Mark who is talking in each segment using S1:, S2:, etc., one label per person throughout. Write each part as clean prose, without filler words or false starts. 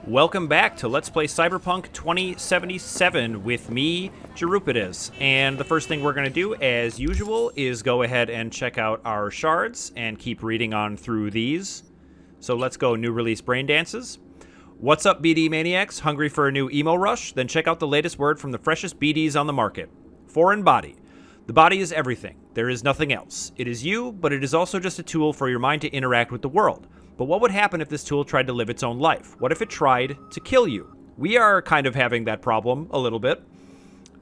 S1: Welcome back to Let's Play Cyberpunk 2077 with me, Jerupidus. And the first thing we're going to do, as usual, is go ahead and check out our shards and keep reading on through these. So let's go new release brain dances. What's up, BD Maniacs? Hungry for a new emo rush? Then check out the latest word from the freshest BDs on the market. Foreign body. The body is everything. There is nothing else. It is you, but it is also just a tool for your mind to interact with the world. But what would happen if this tool tried to live its own life? What if it tried to kill you? We are kind of having that problem a little bit.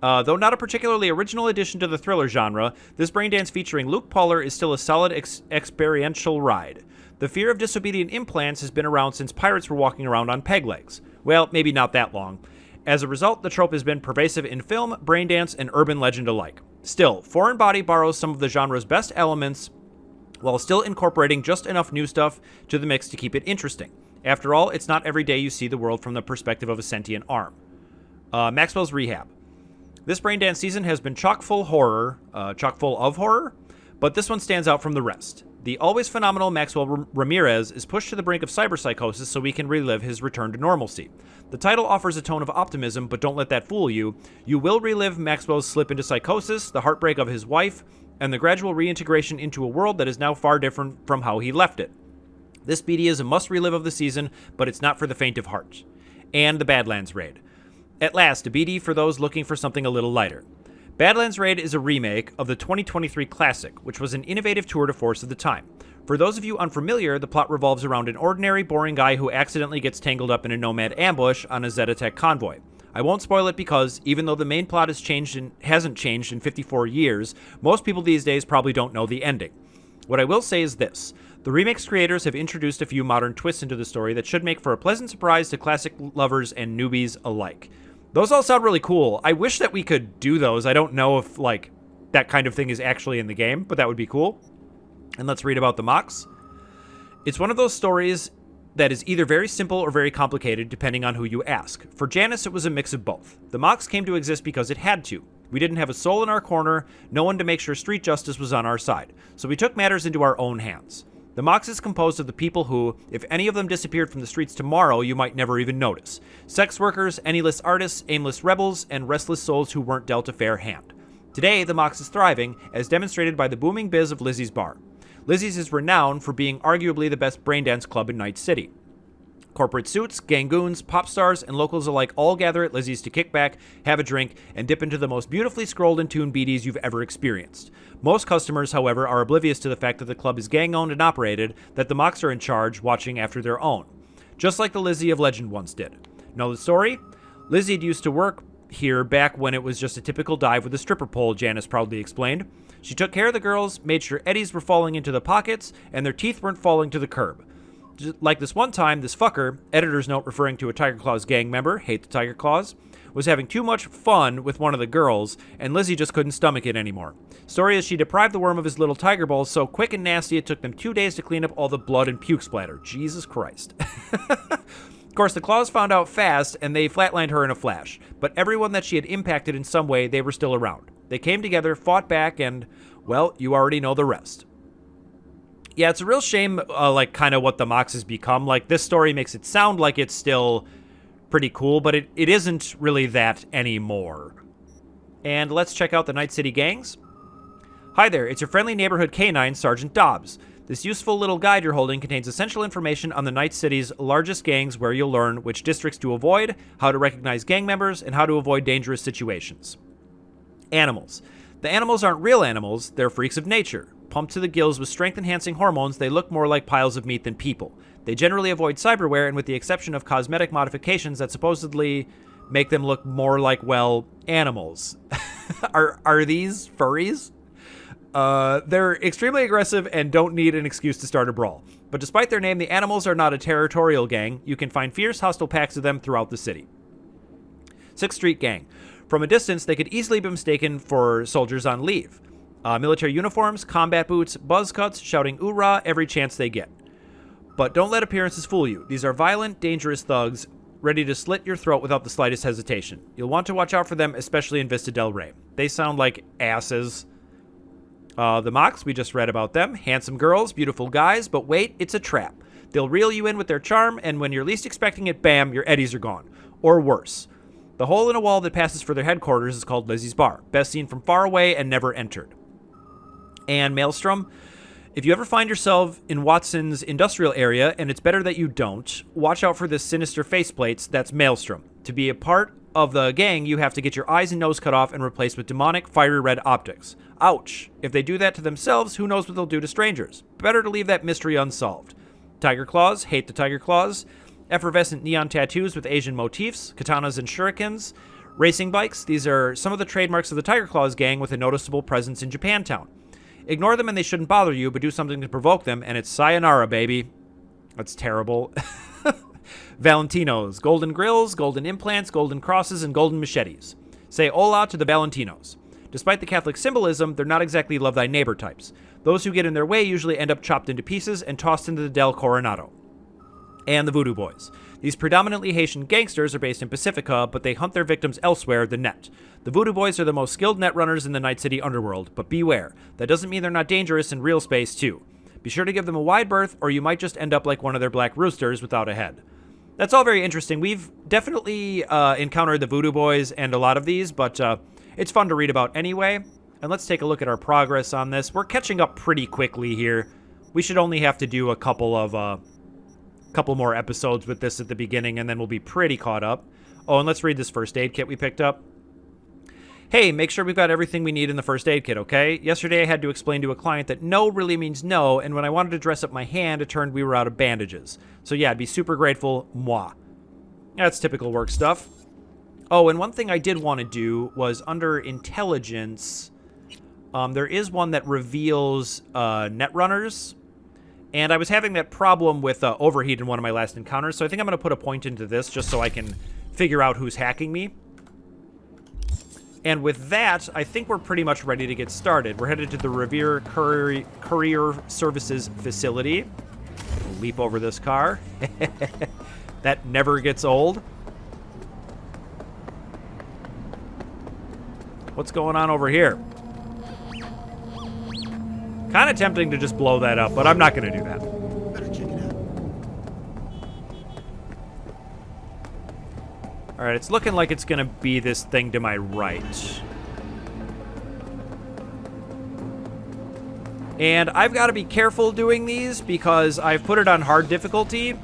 S1: Though not a particularly original addition to the thriller genre, this braindance featuring Luke Poller is still a solid experiential ride. The fear of disobedient implants has been around since pirates were walking around on peg legs. Well, maybe not that long. As a result, the trope has been pervasive in film, braindance, and urban legend alike. Still, Foreign Body borrows some of the genre's best elements while still incorporating just enough new stuff to the mix to keep it interesting. After all, it's not every day you see the world from the perspective of a sentient arm. Maxwell's Rehab. This braindance season has been chock full of horror, but this one stands out from the rest. The always phenomenal Maxwell Ramirez is pushed to the brink of cyberpsychosis so we can relive his return to normalcy. The title offers a tone of optimism, but don't let that fool you. You will relive Maxwell's slip into psychosis, the heartbreak of his wife, and the gradual reintegration into a world that is now far different from how he left it. This BD is a must-relive of the season, but it's not for the faint of heart. And the Badlands Raid. At last, a BD for those looking for something a little lighter. Badlands Raid is a remake of the 2023 classic, which was an innovative tour de force of the time. For those of you unfamiliar, the plot revolves around an ordinary, boring guy who accidentally gets tangled up in a nomad ambush on a Zetatech convoy. I won't spoil it because, even though the main plot hasn't changed in 54 years, most people these days probably don't know the ending. What I will say is this. The remake's creators have introduced a few modern twists into the story that should make for a pleasant surprise to classic lovers and newbies alike. Those all sound really cool. I wish that we could do those. I don't know if, that kind of thing is actually in the game, but that would be cool. And let's read about the Mox. It's one of those stories that is either very simple or very complicated, depending on who you ask. For Janice, it was a mix of both. The Mox came to exist because it had to. We didn't have a soul in our corner, no one to make sure street justice was on our side. So we took matters into our own hands. The Mox is composed of the people who, if any of them disappeared from the streets tomorrow, you might never even notice. Sex workers, annyless artists, aimless rebels, and restless souls who weren't dealt a fair hand. Today, the Mox is thriving, as demonstrated by the booming biz of Lizzie's Bar. Lizzie's is renowned for being arguably the best braindance club in Night City. Corporate suits, gangoons, pop stars, and locals alike all gather at Lizzie's to kick back, have a drink, and dip into the most beautifully scrolled and tuned BDs you've ever experienced. Most customers, however, are oblivious to the fact that the club is gang-owned and operated, that the Mox are in charge, watching after their own. Just like the Lizzie of legend once did. Know the story? Lizzie used to work here back when it was just a typical dive with a stripper pole, Janice proudly explained. She took care of the girls, made sure eddies were falling into the pockets, and their teeth weren't falling to the curb. Just like this one time, this fucker, editor's note referring to a Tiger Claws gang member, hate the Tiger Claws, was having too much fun with one of the girls, and Lizzie just couldn't stomach it anymore. Story is she deprived the worm of his little tiger balls so quick and nasty it took them 2 days to clean up all the blood and puke splatter. Jesus Christ. Of course, the Claws found out fast, and they flatlined her in a flash. But everyone that she had impacted in some way, they were still around. They came together, fought back, and, well, you already know the rest. Yeah, it's a real shame, kind of what the Mox has become. This story makes it sound like it's still pretty cool, but it isn't really that anymore. And let's check out the Night City gangs. Hi there, it's your friendly neighborhood canine, Sergeant Dobbs. This useful little guide you're holding contains essential information on the Night City's largest gangs, where you'll learn which districts to avoid, how to recognize gang members, and how to avoid dangerous situations. Animals. The animals aren't real animals, they're freaks of nature. Pumped to the gills with strength-enhancing hormones, they look more like piles of meat than people. They generally avoid cyberware, and with the exception of cosmetic modifications that supposedly make them look more like, well, animals. Are these furries? They're extremely aggressive and don't need an excuse to start a brawl. But despite their name, the animals are not a territorial gang. You can find fierce, hostile packs of them throughout the city. 6th Street Gang. From a distance, they could easily be mistaken for soldiers on leave. Military uniforms, combat boots, buzz cuts, shouting "oorah" every chance they get. But don't let appearances fool you. These are violent, dangerous thugs, ready to slit your throat without the slightest hesitation. You'll want to watch out for them, especially in Vista del Rey. They sound like asses. The Mox, we just read about them. Handsome girls, beautiful guys, but wait, it's a trap. They'll reel you in with their charm, and when you're least expecting it, bam, your eddies are gone. Or worse. The hole in a wall that passes for their headquarters is called Lizzie's Bar. Best seen from far away and never entered. And Maelstrom, if you ever find yourself in Watson's industrial area, and it's better that you don't, watch out for this sinister faceplates. That's Maelstrom. To be a part of the gang, you have to get your eyes and nose cut off and replaced with demonic, fiery red optics. Ouch. If they do that to themselves, who knows what they'll do to strangers? Better to leave that mystery unsolved. Tiger claws, hate the tiger claws. Effervescent neon tattoos with Asian motifs, katanas and shurikens. Racing bikes, these are some of the trademarks of the Tiger Claws gang with a noticeable presence in Japantown. Ignore them and they shouldn't bother you, but do something to provoke them, and it's sayonara, baby. That's terrible. Valentinos, golden grills, golden implants, golden crosses, and golden machetes. Say hola to the Valentinos. Despite the Catholic symbolism, they're not exactly love thy neighbor types. Those who get in their way usually end up chopped into pieces and tossed into the Del Coronado. And the Voodoo Boys. These predominantly Haitian gangsters are based in Pacifica, but they hunt their victims elsewhere, the net. The Voodoo Boys are the most skilled net runners in the Night City underworld, but beware. That doesn't mean they're not dangerous in real space, too. Be sure to give them a wide berth, or you might just end up like one of their black roosters without a head. That's all very interesting. We've definitely encountered the Voodoo Boys and a lot of these, but it's fun to read about anyway. And let's take a look at our progress on this. We're catching up pretty quickly here. We should only have to do a couple more episodes with this at the beginning, and then we'll be pretty caught up. Oh, and let's read this first aid kit we picked up. Hey, make sure we've got everything we need in the first aid kit, okay? Yesterday I had to explain to a client that no really means no, and when I wanted to dress up my hand, it turned we were out of bandages. So yeah, I'd be super grateful, moi. That's typical work stuff. Oh, and one thing I did want to do was under intelligence, there is one that reveals netrunners, and I was having that problem with overheat in one of my last encounters, so I think I'm going to put a point into this just so I can figure out who's hacking me. And with that, I think we're pretty much ready to get started. We're headed to the Revere Courier Services facility. We'll leap over this car. That never gets old. What's going on over here? Kind of tempting to just blow that up, but I'm not going to do that.
S2: Better check it out.
S1: All right, it's looking like it's going to be this thing to my right. And I've got to be careful doing these because I've put it on hard difficulty,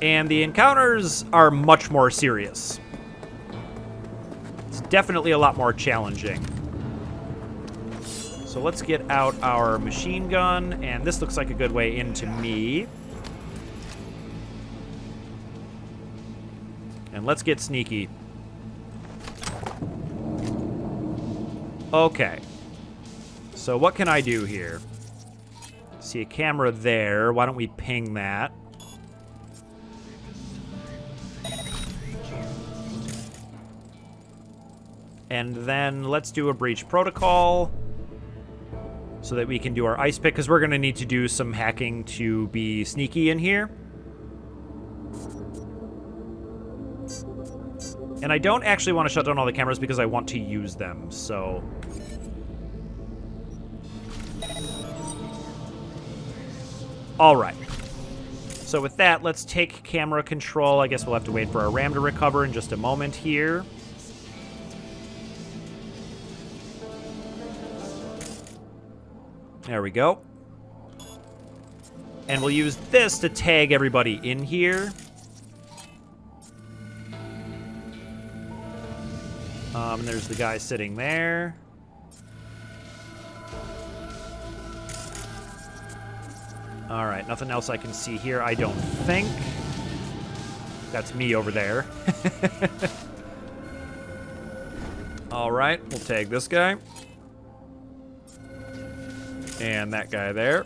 S1: and the encounters are much more serious. It's definitely a lot more challenging. So let's get out our machine gun, and this looks like a good way into me. And let's get sneaky. Okay. So what can I do here? See a camera there. Why don't we ping that? And then let's do a breach protocol so that we can do our ice pick, because we're going to need to do some hacking to be sneaky in here. And I don't actually want to shut down all the cameras because I want to use them, so... All right. So with that, let's take camera control. I guess we'll have to wait for our RAM to recover in just a moment here. There we go. And we'll use this to tag everybody in here. And there's the guy sitting there. All right, nothing else I can see here, I don't think. That's me over there. All right, we'll tag this guy. And that guy there.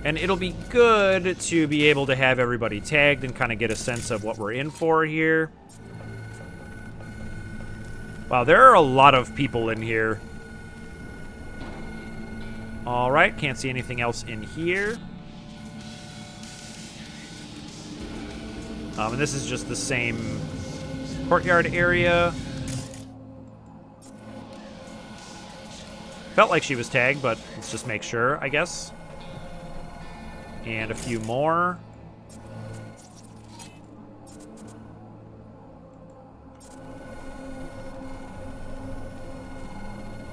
S1: And it'll be good to be able to have everybody tagged and kind of get a sense of what we're in for here. Wow, there are a lot of people in here. All right, can't see anything else in here. And this is just the same courtyard area. Felt like she was tagged, but let's just make sure, I guess. And a few more.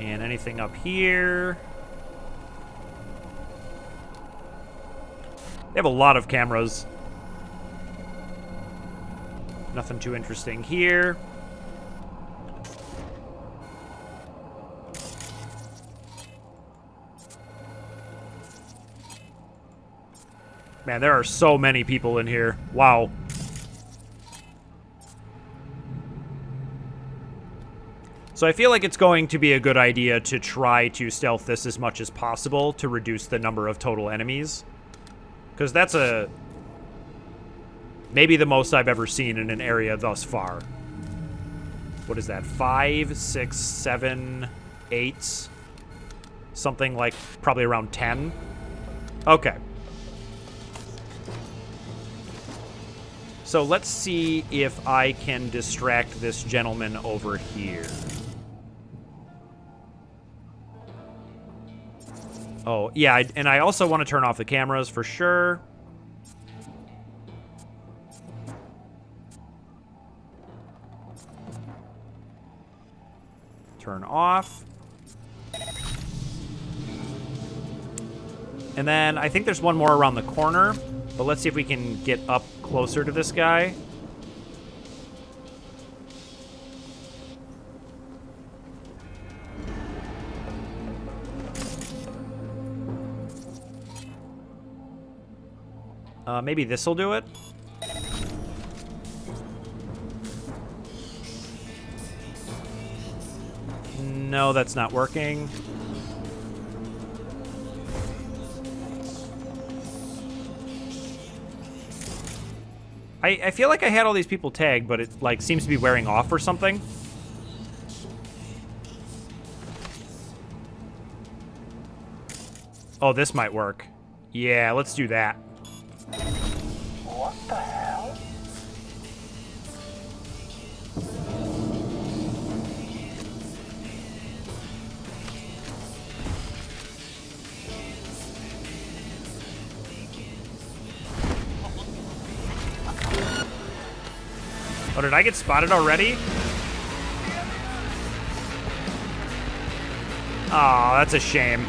S1: And anything up here? They have a lot of cameras. Nothing too interesting here. Man, there are so many people in here. Wow. So I feel like it's going to be a good idea to try to stealth this as much as possible to reduce the number of total enemies. Because that's maybe the most I've ever seen in an area thus far. What is that? 5, 6, 7, 8? Something like probably around 10? Okay. So let's see if I can distract this gentleman over here. Oh, yeah, and I also want to turn off the cameras for sure. Turn off. And then I think there's one more around the corner, but let's see if we can get up closer to this guy. Maybe this will do it. No, that's not working. I feel like I had all these people tagged, but it like seems to be wearing off or something. Oh, this might work. Yeah, let's do that.
S2: What the hell?
S1: Oh, did I get spotted already? Oh, that's a shame.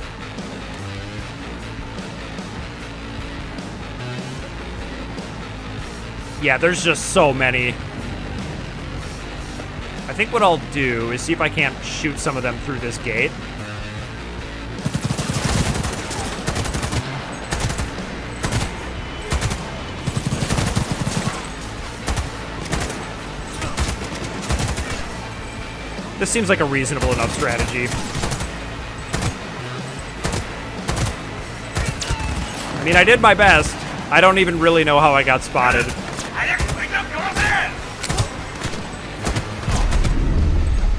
S1: Yeah, there's just so many. I think what I'll do is see if I can't shoot some of them through this gate. This seems like a reasonable enough strategy. I mean, I did my best. I don't even really know how I got spotted.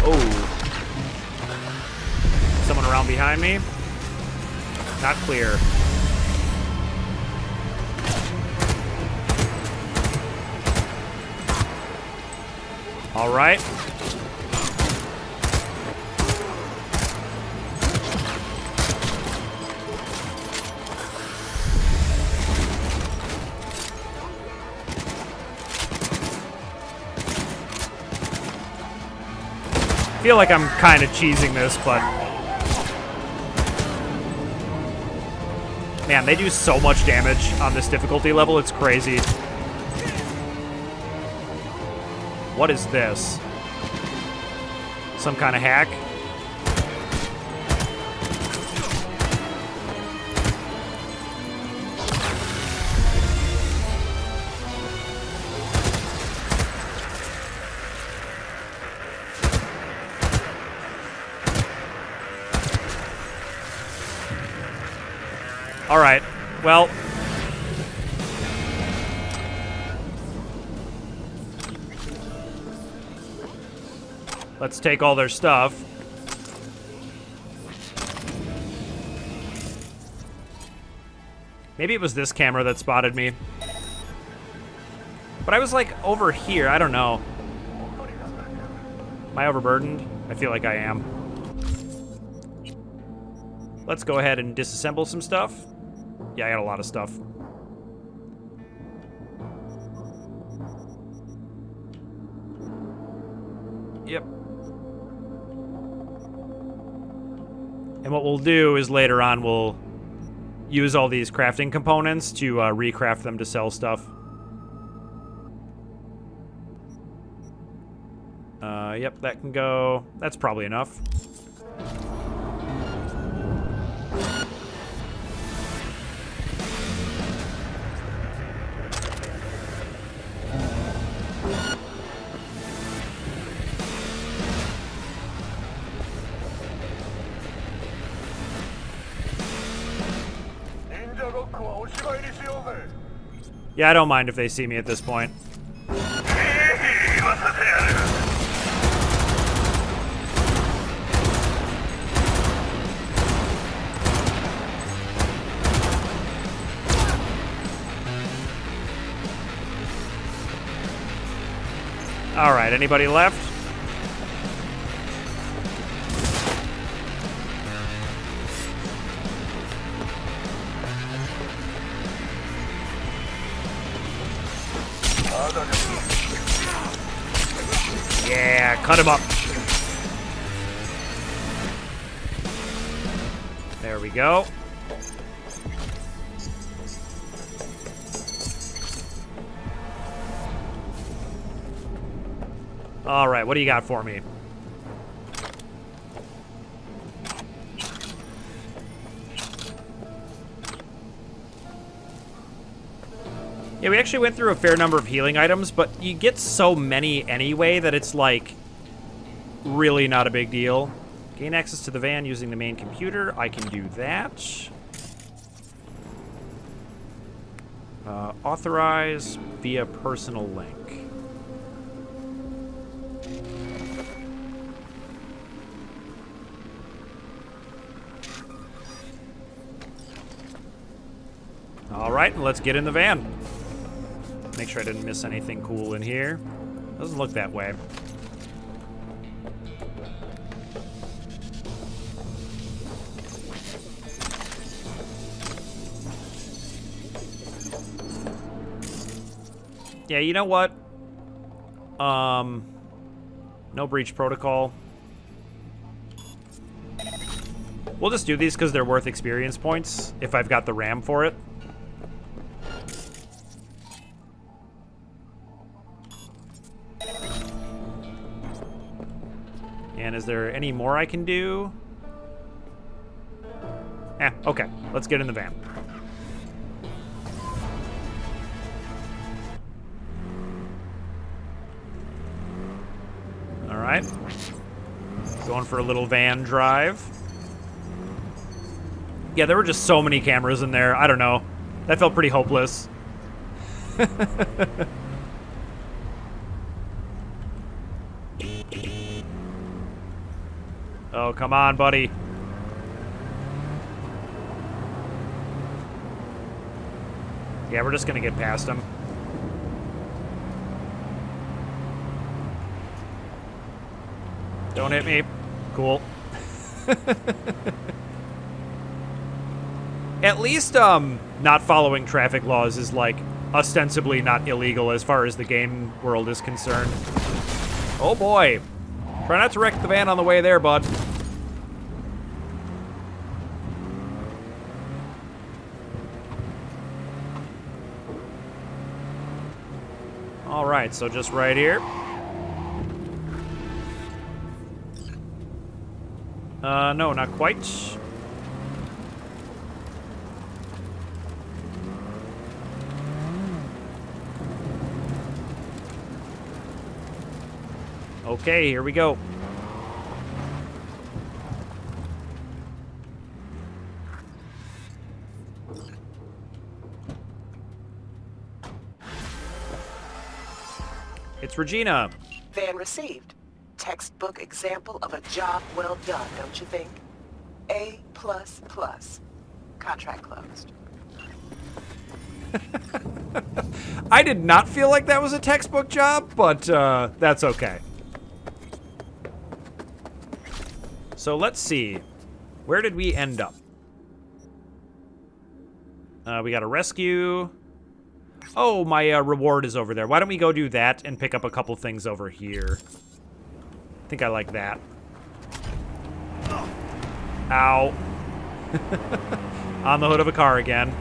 S1: Oh. Someone around behind me? Not clear. All right. I feel like I'm kind of cheesing this, but man, they do so much damage on this difficulty level, it's crazy. What is this? Some kind of hack? All right, well. Let's take all their stuff. Maybe it was this camera that spotted me. But I was like over here, I don't know. Am I overburdened? I feel like I am. Let's go ahead and disassemble some stuff. Yeah, I got a lot of stuff. Yep. And what we'll do is later on we'll use all these crafting components to recraft them to sell stuff. Yep, that can go. That's probably enough. Yeah, I don't mind if they see me at this point. All right, anybody left? Yeah, cut him up. There we go. All right, what do you got for me? Yeah, we actually went through a fair number of healing items, but you get so many anyway that it's, like, really not a big deal. Gain access to the van using the main computer. I can do that. Authorize via personal link. All right, let's get in the van. Make sure I didn't miss anything cool in here. Doesn't look that way. Yeah, you know what? No breach protocol. We'll just do these because they're worth experience points if I've got the RAM for it. And is there any more I can do? Okay. Let's get in the van. All right. Going for a little van drive. Yeah, there were just so many cameras in there. I don't know. That felt pretty hopeless. Oh, come on, buddy. Yeah, we're just gonna get past him. Don't hit me. Cool. At least, not following traffic laws is, like, ostensibly not illegal as far as the game world is concerned. Oh, boy. Try not to wreck the van on the way there, bud. All right, so just right here. No, not quite. Okay, here we go. It's Regina.
S3: Van received. Textbook example of a job well done, don't you think? A++. Contract closed.
S1: I did not feel like that was a textbook job, but that's okay. So let's see. Where did we end up? We got a rescue. Oh, my reward is over there. Why don't we go do that and pick up a couple things over here? think I like that. Ow. On the hood of a car again.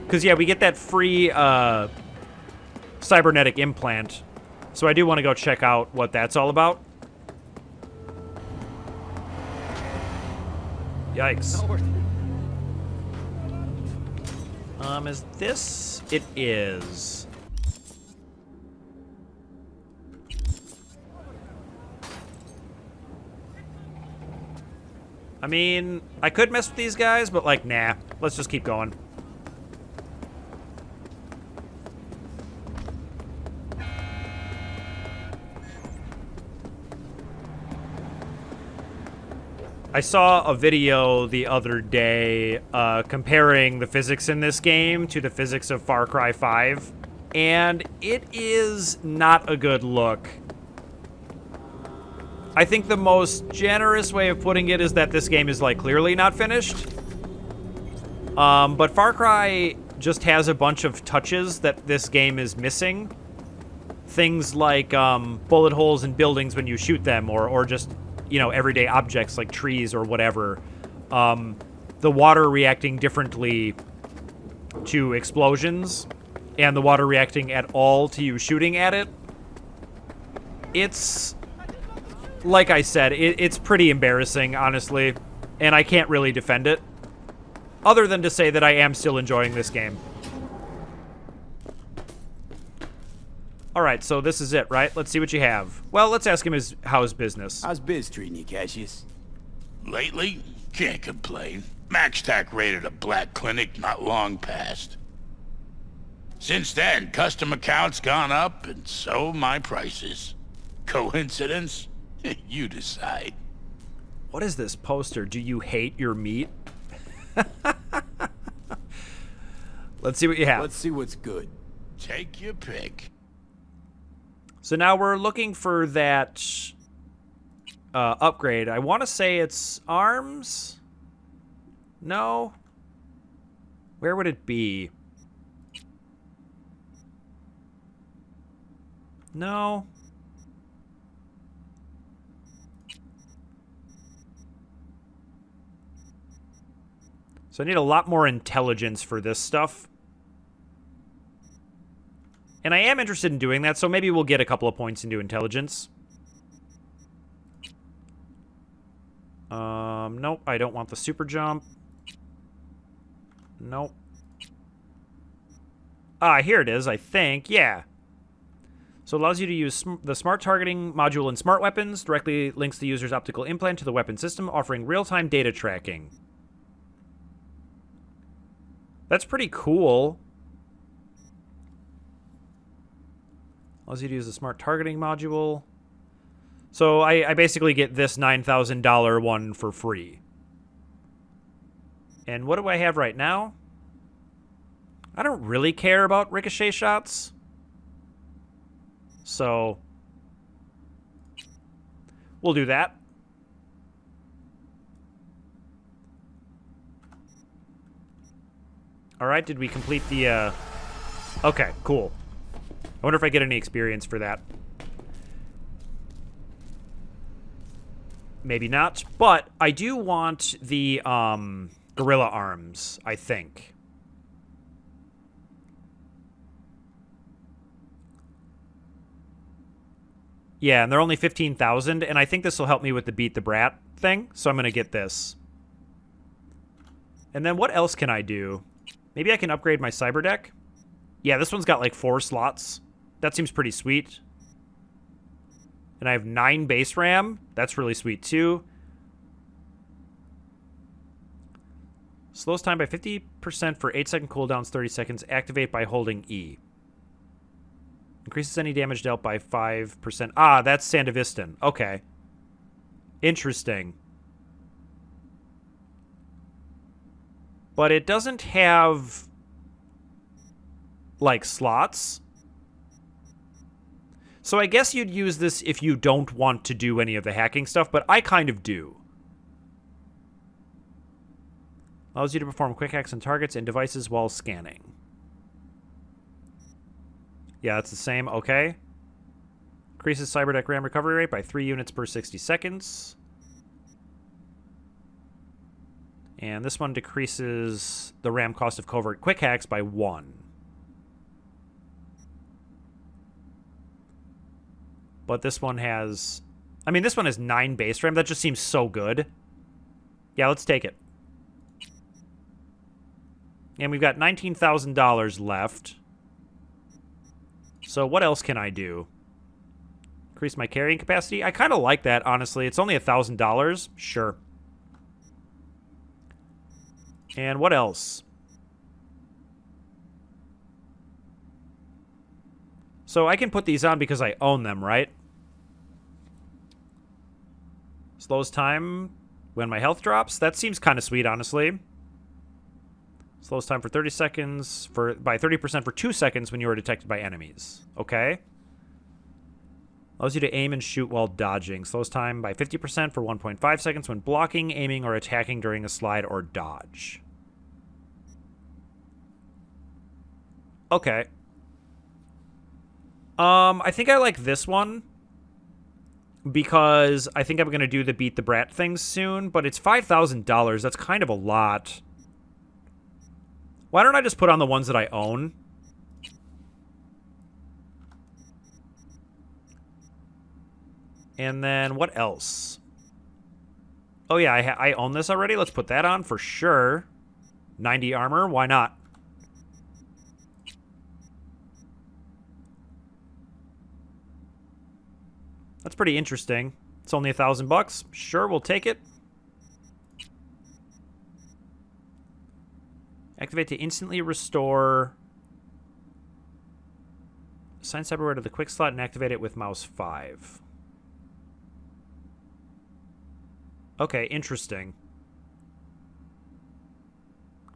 S1: Because, yeah, we get that free cybernetic implant. So I do want to go check out what that's all about. Yikes. Is this? It is. I mean, I could mess with these guys, but like, nah. Let's just keep going. I saw a video the other day comparing the physics in this game to the physics of Far Cry 5, and it is not a good look. I think the most generous way of putting it is that this game is, like, clearly not finished. But Far Cry just has a bunch of touches that this game is missing. Things like bullet holes in buildings when you shoot them, or just, you know, everyday objects like trees or whatever. The water reacting differently to explosions, and the water reacting at all to you shooting at it. It's, like I said, it's pretty embarrassing, honestly, and I can't really defend it, other than to say that I am still enjoying this game. Alright, so this is it, right? Let's see what you have. Well, let's ask him how's business.
S4: How's biz treating you, Cassius?
S5: Lately, can't complain. MaxTac raided a black clinic not long past. Since then, custom accounts gone up, and so my prices. Coincidence? You decide.
S1: What is this poster? Do you hate your meat? Let's see what you have.
S4: Let's see what's good.
S5: Take your pick.
S1: So now we're looking for that upgrade. I want to say it's arms? No? Where would it be? No? So I need a lot more intelligence for this stuff. And I am interested in doing that, so maybe we'll get a couple of points into intelligence. Nope, I don't want the super jump. Nope. Ah, here it is, I think. Yeah. So it allows you to use the smart targeting module in smart weapons, directly links the user's optical implant to the weapon system, offering real-time data tracking. That's pretty cool. Allows you to use the smart targeting module. So I basically get this $9,000 one for free. And what do I have right now? I don't really care about ricochet shots. So we'll do that. All right, did we complete the... Okay, cool. I wonder if I get any experience for that. Maybe not, but I do want the gorilla arms, I think. Yeah, and they're only 15,000, and I think this will help me with the Beat the Brat thing, so I'm going to get this. And then what else can I do? Maybe I can upgrade my cyber deck? Yeah, this one's got like 4 slots. That seems pretty sweet. And I have 9 base RAM. That's really sweet too. Slows time by 50% for 8-second cooldowns, 30 seconds. Activate by holding E. Increases any damage dealt by 5%. Ah, that's Sandevistan. Okay. Interesting. But it doesn't have, like, slots. So I guess you'd use this if you don't want to do any of the hacking stuff, but I kind of do. Allows you to perform quick hacks on targets and devices while scanning. Yeah, that's the same. Okay. Increases cybernetic RAM recovery rate by 3 units per 60 seconds. And this one decreases the RAM cost of covert quick hacks by 1. But this one has... I mean, this one has 9 base RAM. That just seems so good. Yeah, let's take it. And we've got $19,000 left. So what else can I do? Increase my carrying capacity? I kind of like that, honestly. It's only $1,000. Sure. And what else? So I can put these on because I own them, right? Slows time when my health drops. That seems kind of sweet, honestly. Slows time for 30 seconds, by 30% for 2 seconds when you are detected by enemies. Okay. Allows you to aim and shoot while dodging. Slows time by 50% for 1.5 seconds when blocking, aiming, or attacking during a slide or dodge. Okay. I think I like this one because I think I'm going to do the Beat the Brat things soon, but it's $5,000. That's kind of a lot. Why don't I just put on the ones that I own? And then what else? Oh yeah, I own this already. Let's put that on for sure. 90 armor, why not? That's pretty interesting. It's only $1,000. Sure, we'll take it. Activate to instantly restore. Assign cyberware to the quick slot and activate it with mouse 5. Okay, interesting.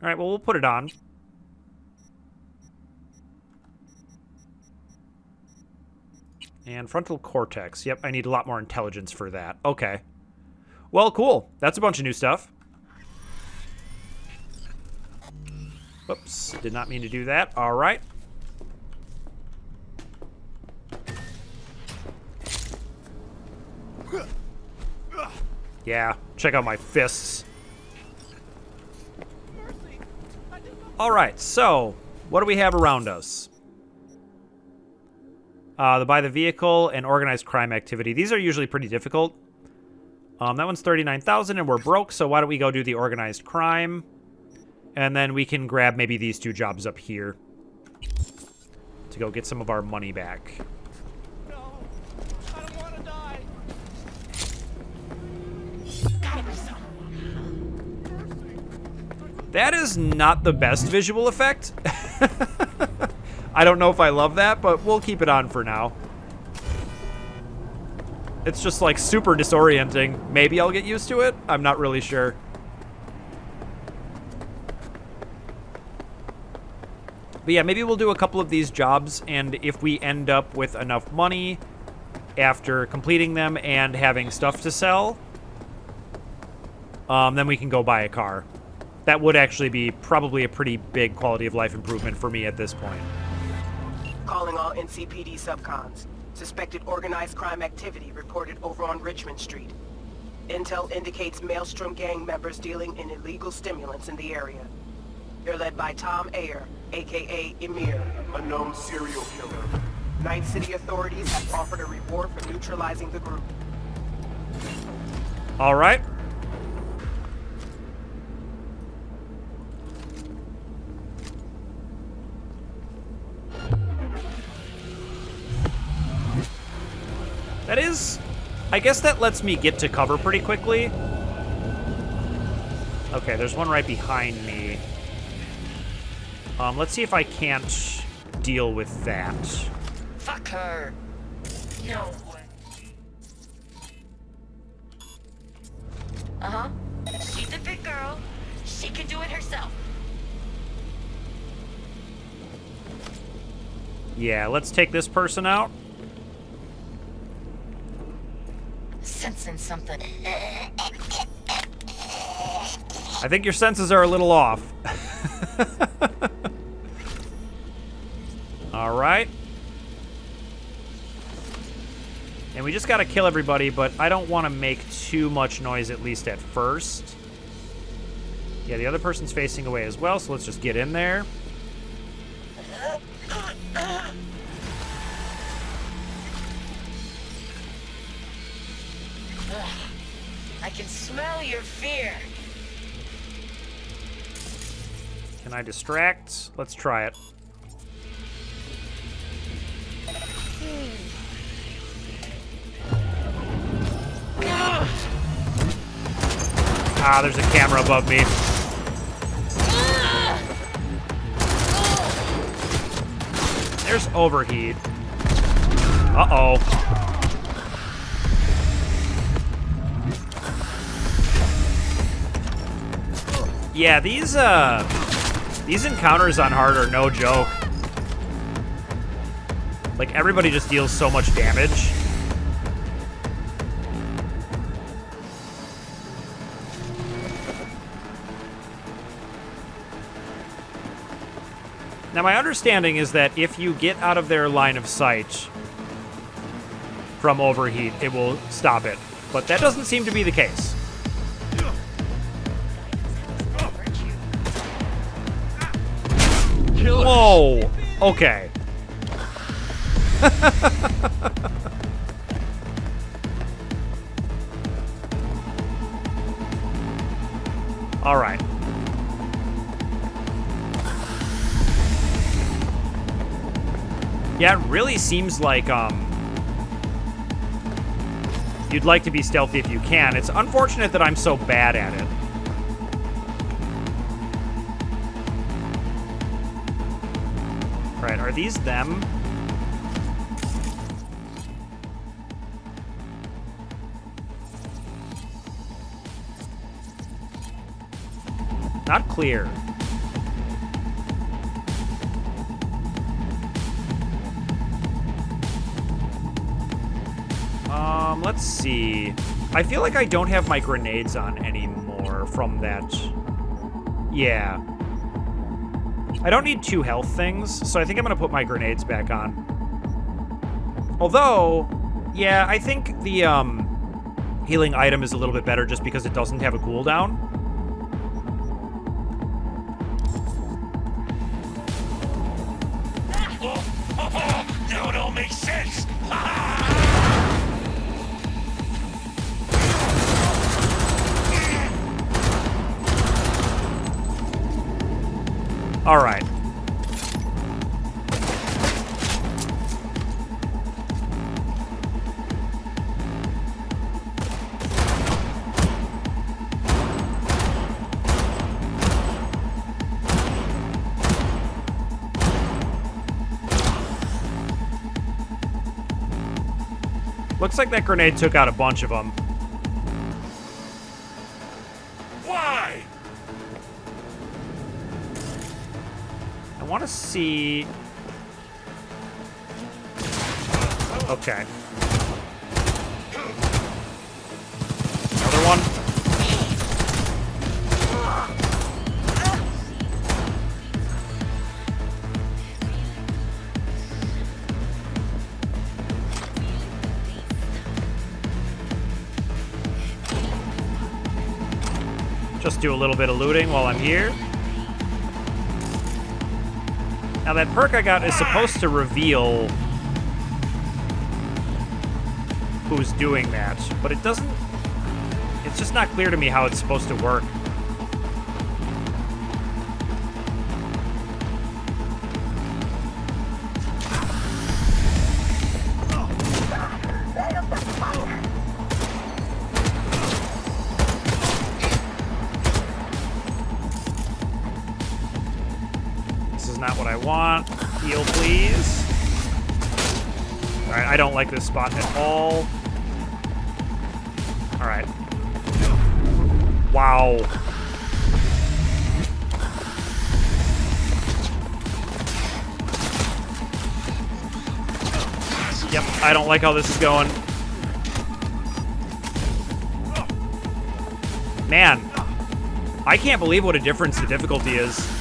S1: All right, well, we'll put it on. And frontal cortex. Yep, I need a lot more intelligence for that. Okay. Well, cool. That's a bunch of new stuff. Whoops, did not mean to do that. All right. Yeah, check out my fists. All right, so what do we have around us? Buy the vehicle and organized crime activity. These are usually pretty difficult. That one's 39,000 and we're broke, so why don't we go do the organized crime? And then we can grab maybe these 2 jobs up here to go get some of our money back.
S2: No, I don't want to die.
S1: That is not the best visual effect. I don't know if I love that, but we'll keep it on for now. It's just like super disorienting. Maybe I'll get used to it. I'm not really sure. But yeah, maybe we'll do a couple of these jobs, and if we end up with enough money after completing them and having stuff to sell, then we can go buy a car. That would actually be probably a pretty big quality of life improvement for me at this point.
S3: Calling all NCPD subcons. Suspected organized crime activity reported over on Richmond Street. Intel indicates Maelstrom gang members dealing in illegal stimulants in the area. They're led by Tom Ayer, aka Emir, a known serial killer. Night City authorities have offered a reward for neutralizing the group.
S1: All right. That is... I guess that lets me get to cover pretty quickly. Okay, there's one right behind me. Let's see if I can't deal with that.
S6: Fuck her. No way. Uh-huh. She's a big girl. She can do it herself.
S1: Yeah, let's take this person out.
S6: Sensing something.
S1: I think your senses are a little off. All right. we just gotta kill everybody, but I don't want to make too much noise, at least at first. Yeah, the other person's facing away as well, so let's just get in there.
S6: I can smell your fear.
S1: Can I distract? Let's try it. Ah, there's a camera above me. There's overheat. Uh-oh. Yeah, these encounters on hard are no joke. Like, everybody just deals so much damage. Now, my understanding is that if you get out of their line of sight from overheat, it will stop it. But that doesn't seem to be the case. Whoa! Okay. All right. Yeah, it really seems like you'd like to be stealthy if you can. It's unfortunate that I'm so bad at it. Right, are these them? Not clear. Let's see. I feel like I don't have my grenades on anymore from that. Yeah. I don't need 2 health things, so I think I'm gonna put my grenades back on. Although, yeah, I think the healing item is a little bit better just because it doesn't have a cooldown.
S5: No, it all makes sense.
S1: All right. Looks like that grenade took out a bunch of them.
S5: Why?
S1: I want to see... Okay. Another one. Just do a little bit of looting while I'm here. Now that perk I got is supposed to reveal who's doing that, but it doesn't... It's just not clear to me how it's supposed to work. Not what I want. Heal, please. Alright, I don't like this spot at all. Alright. Wow. Yep, I don't like how this is going. Man, I can't believe what a difference the difficulty is.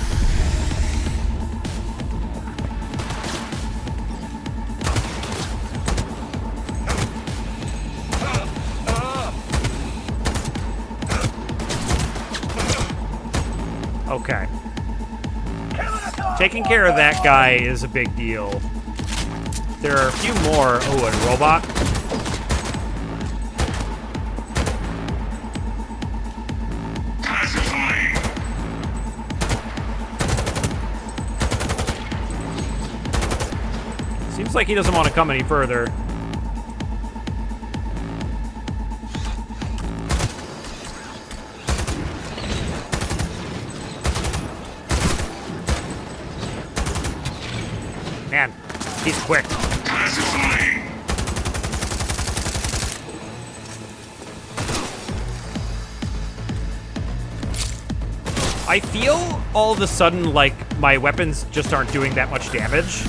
S1: Taking care of that guy is a big deal. There are a few more. Oh, a robot. Seems like he doesn't want to come any further. Man, he's quick. I feel all of a sudden like my weapons just aren't doing that much damage.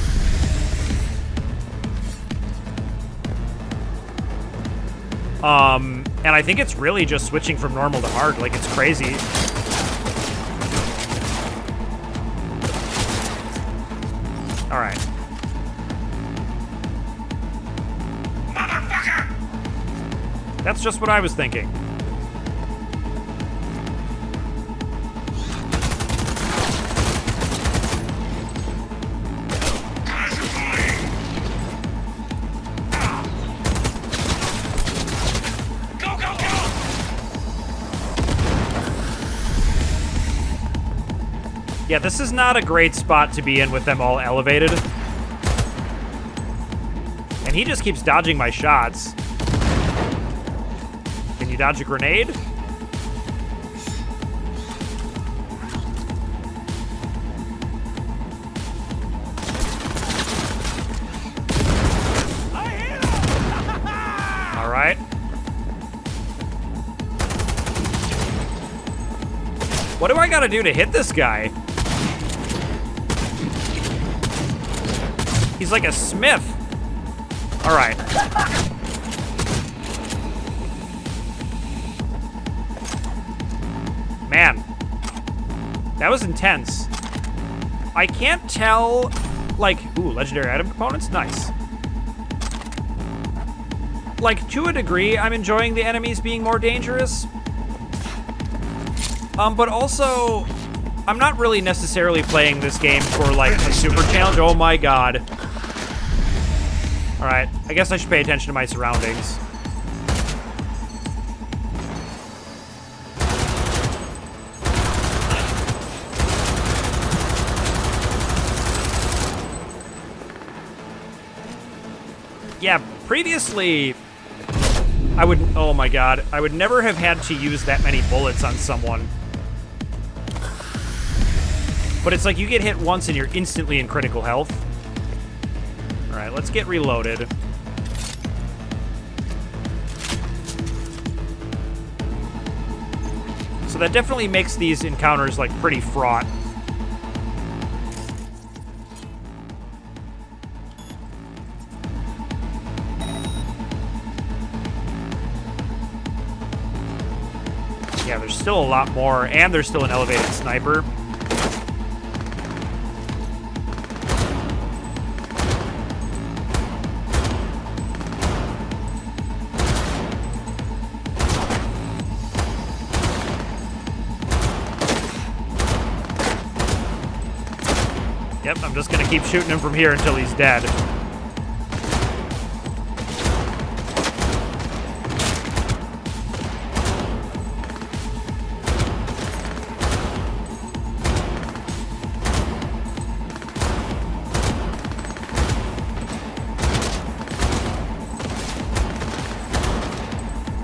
S1: And I think it's really just switching from normal to hard, like it's crazy. All right. Motherfucker! That's just what I was thinking. Yeah, this is not a great spot to be in with them all elevated. And he just keeps dodging my shots. Can you dodge a grenade? All right. What do I gotta do to hit this guy? He's like a smith. All right. Man, that was intense. I can't tell, like, ooh, legendary item components, nice. Like, to a degree, I'm enjoying the enemies being more dangerous. But also, I'm not really necessarily playing this game for, like, a super challenge. Oh my god. Alright, I guess I should pay attention to my surroundings. Yeah, previously, I would, oh my god, I would never have had to use that many bullets on someone. But it's like you get hit once and you're instantly in critical health. All right, let's get reloaded. So that definitely makes these encounters like pretty fraught. Yeah, there's still a lot more, and there's still an elevated sniper. Yep, I'm just gonna keep shooting him from here until he's dead.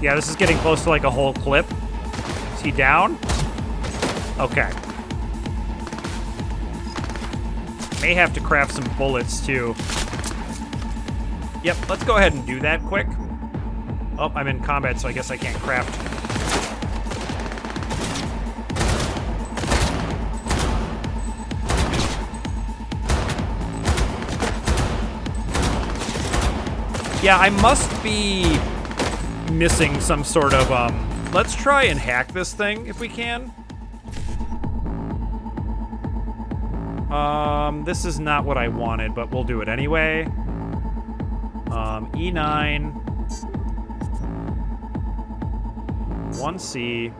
S1: Yeah, this is getting close to like a whole clip. Is he down? Okay. May have to craft some bullets too. Yep, let's go ahead and do that quick. Oh, I'm in combat, so I guess I can't craft. Yeah, I must be missing some sort of, let's try and hack this thing if we can. This is not what I wanted, but we'll do it anyway. E9. 1C.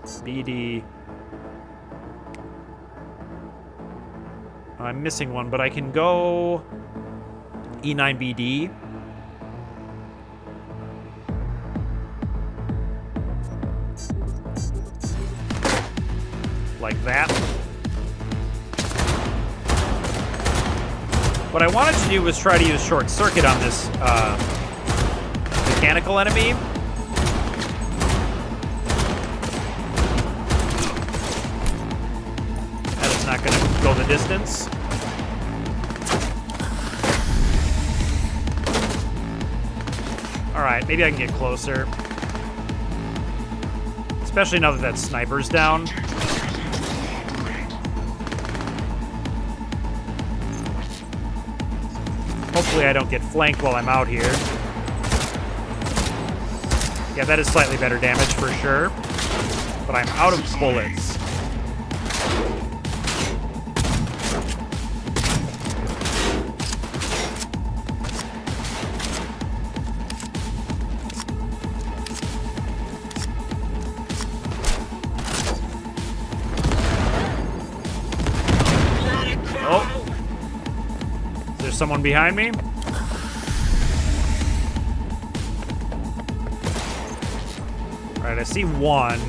S1: BD. I'm missing one, but I can go E9BD. Like that. What I wanted to do was try to use short circuit on this mechanical enemy. That is not going to go the distance. Alright, maybe I can get closer. Especially now that that sniper's down. Hopefully I don't get flanked while I'm out here. Yeah, that is slightly better damage for sure. But I'm out of bullets. Someone behind me? Alright, I see one.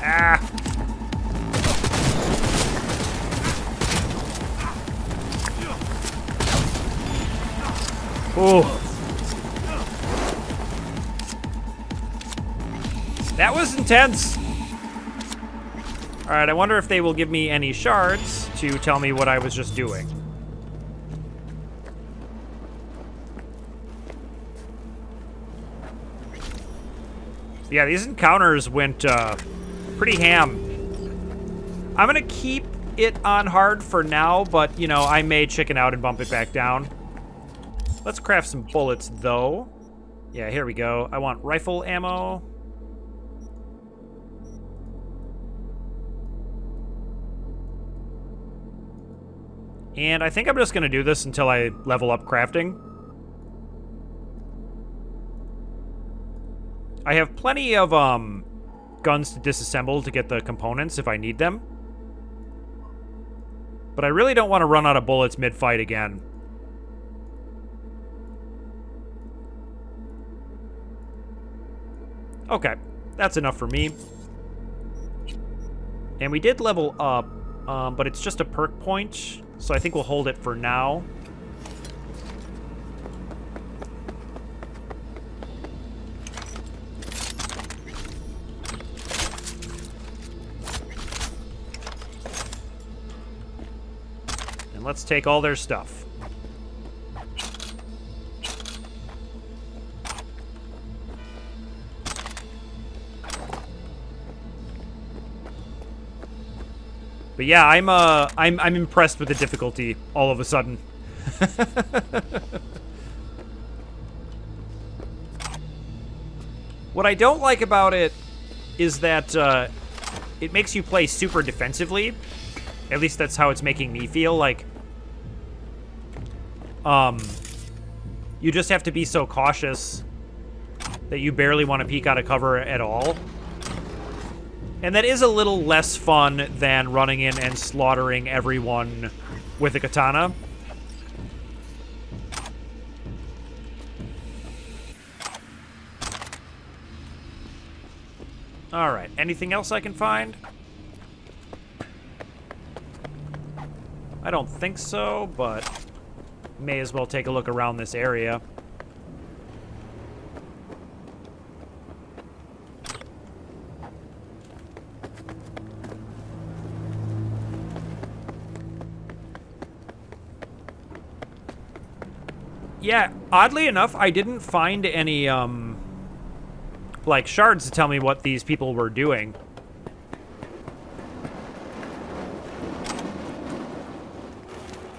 S1: Ah! Oh. That was intense. Alright, I wonder if they will give me any shards to tell me what I was just doing. Yeah, these encounters went pretty ham. I'm gonna keep it on hard for now, but, you know, I may chicken out and bump it back down. Let's craft some bullets, though. Yeah, here we go. I want rifle ammo. And I think I'm just going to do this until I level up crafting. I have plenty of guns to disassemble to get the components if I need them. But I really don't want to run out of bullets mid-fight again. Okay, that's enough for me. And we did level up, but it's just a perk point, so I think we'll hold it for now. And let's take all their stuff. But yeah, I'm impressed with the difficulty all of a sudden. What I don't like about it is that it makes you play super defensively. At least that's how it's making me feel. Like, you just have to be so cautious that you barely want to peek out of cover at all. And that is a little less fun than running in and slaughtering everyone with a katana. Alright, anything else I can find? I don't think so, but may as well take a look around this area. Yeah, oddly enough, I didn't find any, like, shards to tell me what these people were doing.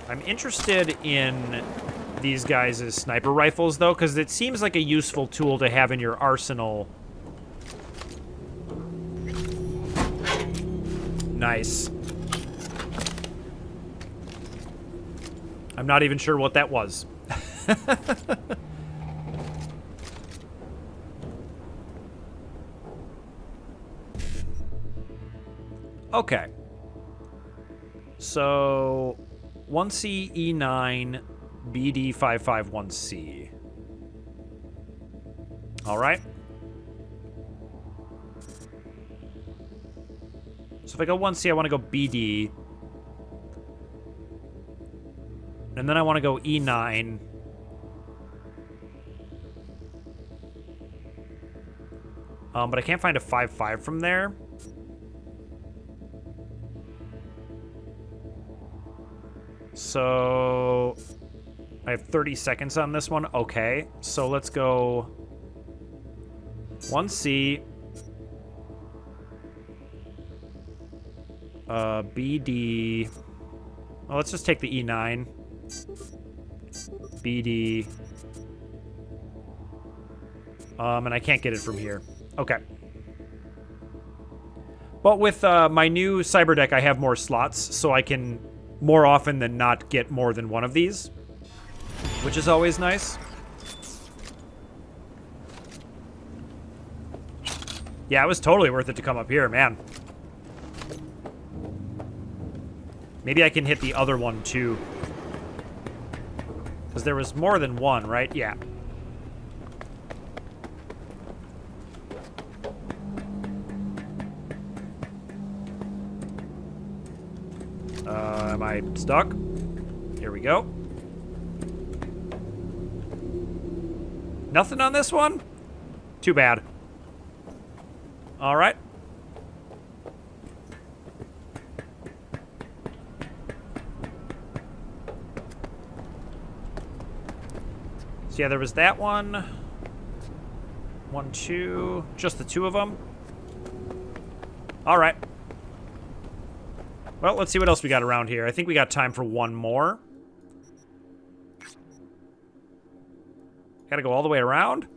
S1: I'm interested in these guys' sniper rifles, though, because it seems like a useful tool to have in your arsenal. Nice. I'm not even sure what that was. Okay. So 1C, E9, BD551C. All right. So if I go 1C, I want to go BD. And then I want to go E9. But I can't find a 5.5 from there. So I have 30 seconds on this one. Okay, so let's go 1C, BD. Well, let's just take the E9, BD, and I can't get it from here. Okay. But with my new cyber deck, I have more slots, so I can more often than not get more than one of these, which is always nice. Yeah, it was totally worth it to come up here, man. Maybe I can hit the other one too, because there was more than one, right? Yeah. Am I stuck? Here we go. Nothing on this one? Too bad. All right. So yeah, there was that one. 1, 2, just the two of them. All right. Well, let's see what else we got around here. I think we got time for one more. Gotta go all the way around?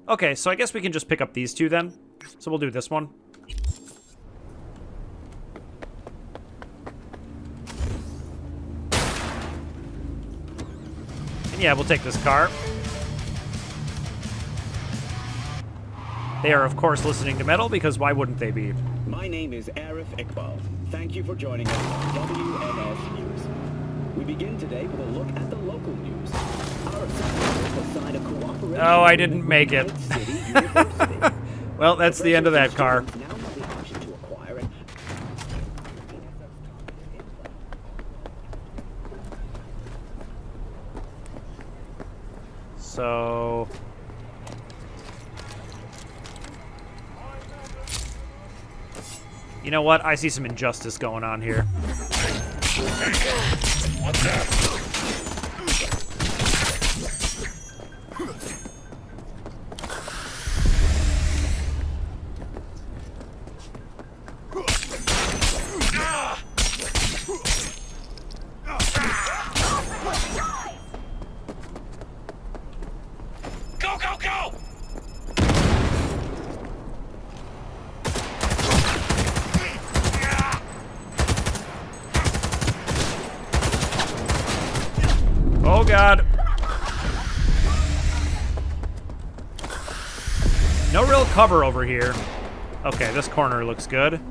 S1: Okay, so I guess we can just pick up these two then. So we'll do this one. And yeah, we'll take this car. They are, of course, listening to metal, because why wouldn't they be?
S7: My name is Arif Iqbal. Thank you for joining us on WNS News. We begin today with a look at the local news. Our assessment will sign a cooperation.
S1: Oh, I didn't make it.
S7: City University.
S1: Well, that's the end of that car.
S7: Now have the option to acquire it.
S1: So... You know what? I see some injustice going on here.
S5: What's up? Go, go, go!
S1: Oh, God. No real cover over here. Okay, this corner looks good.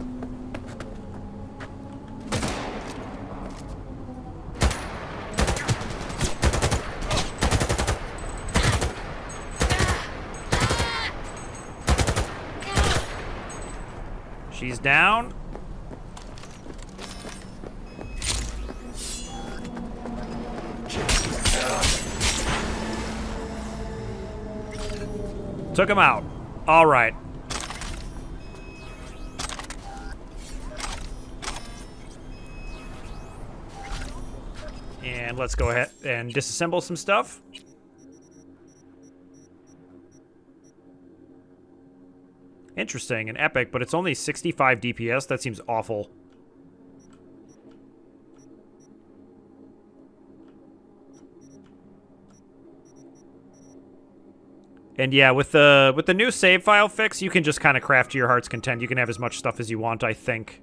S1: She's down. Took him out. All right. And let's go ahead and disassemble some stuff. Interesting, an epic, but it's only 65 DPS. That seems awful. And yeah, with the new save file fix, you can just kind of craft to your heart's content. You can have as much stuff as you want, I think.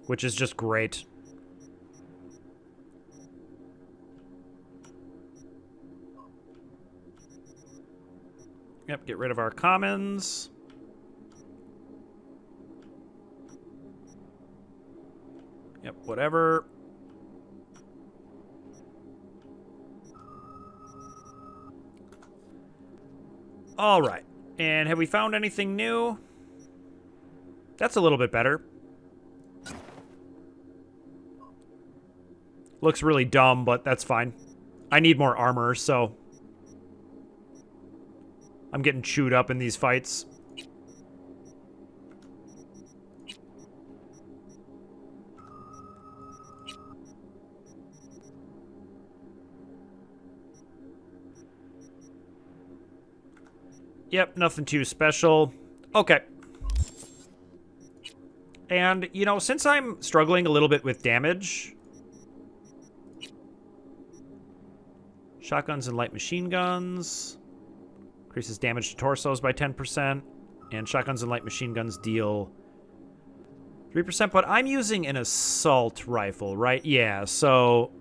S1: Which is just great. Yep, get rid of our commons. Yep, whatever. All right. And have we found anything new? That's a little bit better. Looks really dumb, but that's fine. I need more armor, so I'm getting chewed up in these fights. Yep, nothing too special. Okay. And, you know, since I'm struggling a little bit with damage, shotguns and light machine guns increases damage to torsos by 10%, and shotguns and light machine guns deal 3%, but I'm using an assault rifle, right? Yeah, so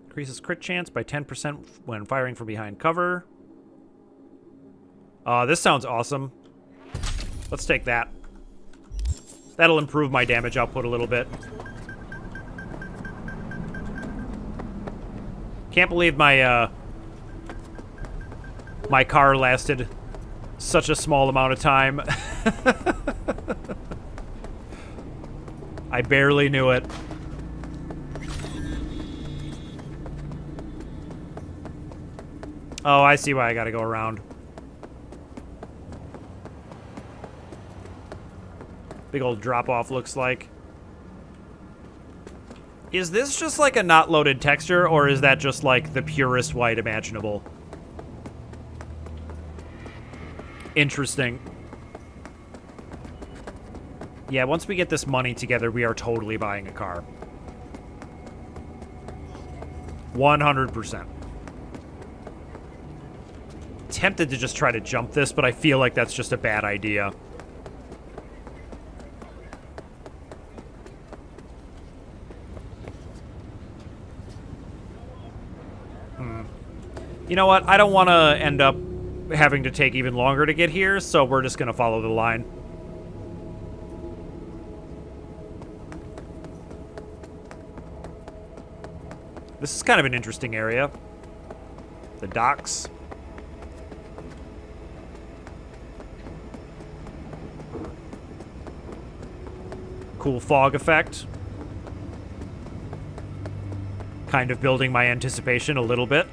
S1: increases crit chance by 10% when firing from behind cover. This sounds awesome. Let's take that. That'll improve my damage output a little bit. Can't believe my my car lasted such a small amount of time. I barely knew it. Oh, I see why I gotta go around. Big old drop-off looks like. Is this just like a not loaded texture, or is that just like the purest white imaginable? Interesting. Yeah, once we get this money together, we are totally buying a car. 100%. Tempted to just try to jump this, but I feel like that's just a bad idea. You know what? I don't want to end up having to take even longer to get here, so we're just going to follow the line. This is kind of an interesting area. The docks. Cool fog effect. Kind of building my anticipation a little bit.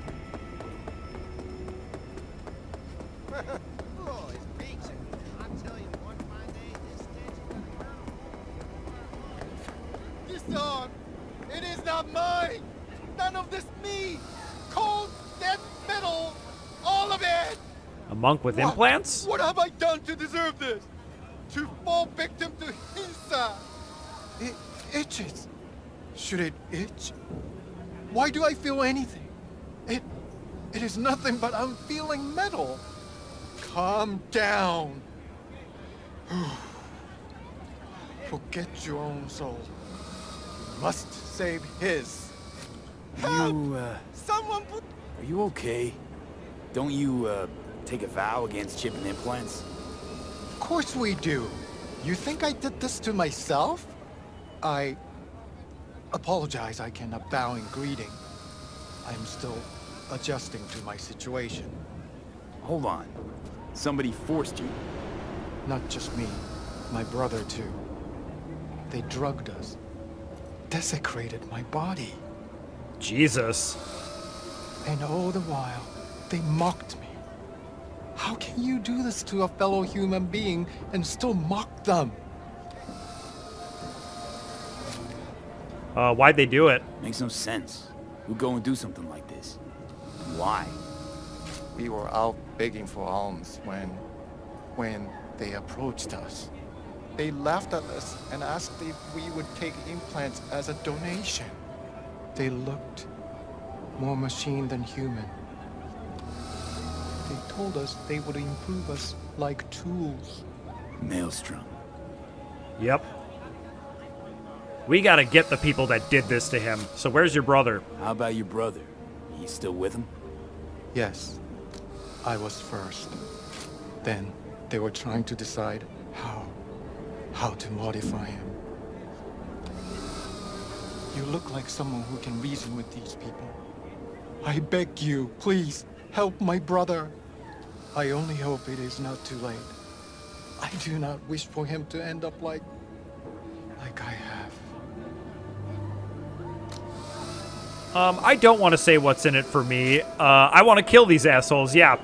S2: This dog, it is not mine. None of this me. Cold, dead metal, all of it.
S1: A monk with implants?
S2: What have I done to deserve this? To fall victim to Hinsa. It itches. Should it itch? Why do I feel anything? It is nothing but I'm feeling metal. Calm down. Forget your own soul. You must save his. Help! Someone put...
S4: Are you okay? Don't you, take a vow against chipping implants?
S2: Of course we do. You think I did this to myself? I apologize. I cannot bow in greeting. I'm still adjusting to my situation.
S4: Hold on. Somebody forced you.
S2: Not just me, my brother too. They drugged us, desecrated my body,
S1: Jesus.
S2: and all the while, they mocked me. How can you do this to a fellow human being and still mock them?
S1: Why'd they do it?
S4: Makes no sense. Who'd go and do something like this? Why?
S2: We were out begging for alms when they approached us. They laughed at us and asked if we would take implants as a donation. They looked more machine than human. They told us they would improve us like tools.
S4: Maelstrom.
S1: Yep. We gotta get the people that did this to him. So where's your brother?
S4: How about your brother? He's still with him?
S2: Yes, I was first. Then they were trying to decide how to modify him. You look like someone who can reason with these people. I beg you, please, help my brother. I only hope it is not too late. I do not wish for him to end up like I have.
S1: I don't want to say what's in it for me. I want to kill these assholes, yeah.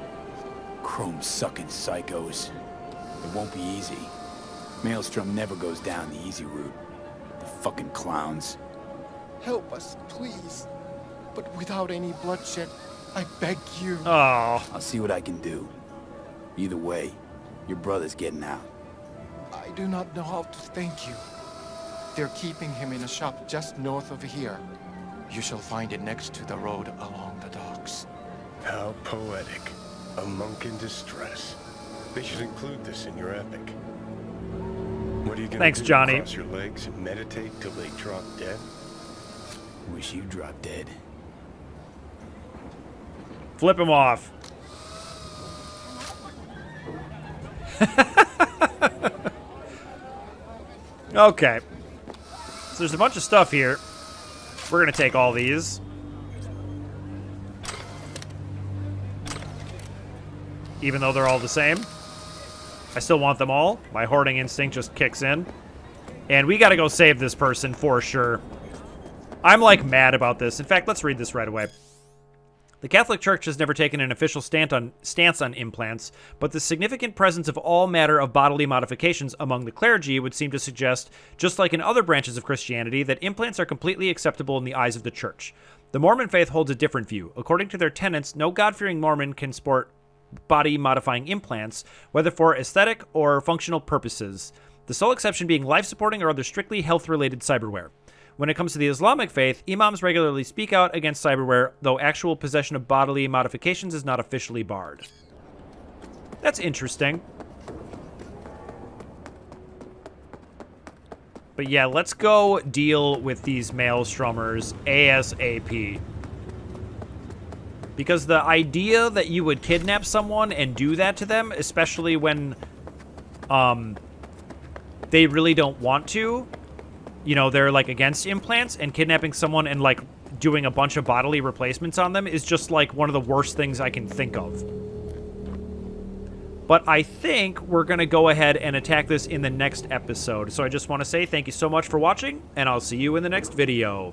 S4: Chrome-sucking psychos. It won't be easy. Maelstrom never goes down the easy route. The fucking clowns.
S2: Help us, please. But without any bloodshed, I beg you.
S1: Oh.
S4: I'll see what I can do. Either way, your brother's getting out.
S2: I do not know how to thank you. They're keeping him in a shop just north of here. You shall find it next to the road along the docks.
S8: How poetic. A monk in distress. They should include this in your epic. What are you gonna
S1: Thanks,
S8: do?
S1: Johnny.
S8: Cross your legs and meditate till they drop dead?
S4: Wish you dropped dead.
S1: Flip him off. Okay. So there's a bunch of stuff here. We're going to take all these. Even though they're all the same. I still want them all. My hoarding instinct just kicks in. And we got to go save this person for sure. I'm like mad about this. In fact, let's read this right away. The Catholic Church has never taken an official stance on implants, but the significant presence of all matter of bodily modifications among the clergy would seem to suggest, just like in other branches of Christianity, that implants are completely acceptable in the eyes of the Church. The Mormon faith holds a different view. According to their tenets, no God-fearing Mormon can sport body-modifying implants, whether for aesthetic or functional purposes, the sole exception being life-supporting or other strictly health-related cyberware. When it comes to the Islamic faith, imams regularly speak out against cyberware, though actual possession of bodily modifications is not officially barred. That's interesting. But yeah, let's go deal with these Maelstromers ASAP. Because the idea that you would kidnap someone and do that to them, especially when they really don't want to, you know, they're like against implants, and kidnapping someone and like doing a bunch of bodily replacements on them is just like one of the worst things I can think of. But I think we're going to go ahead and attack this in the next episode. So I just want to say thank you so much for watching, and I'll see you in the next video.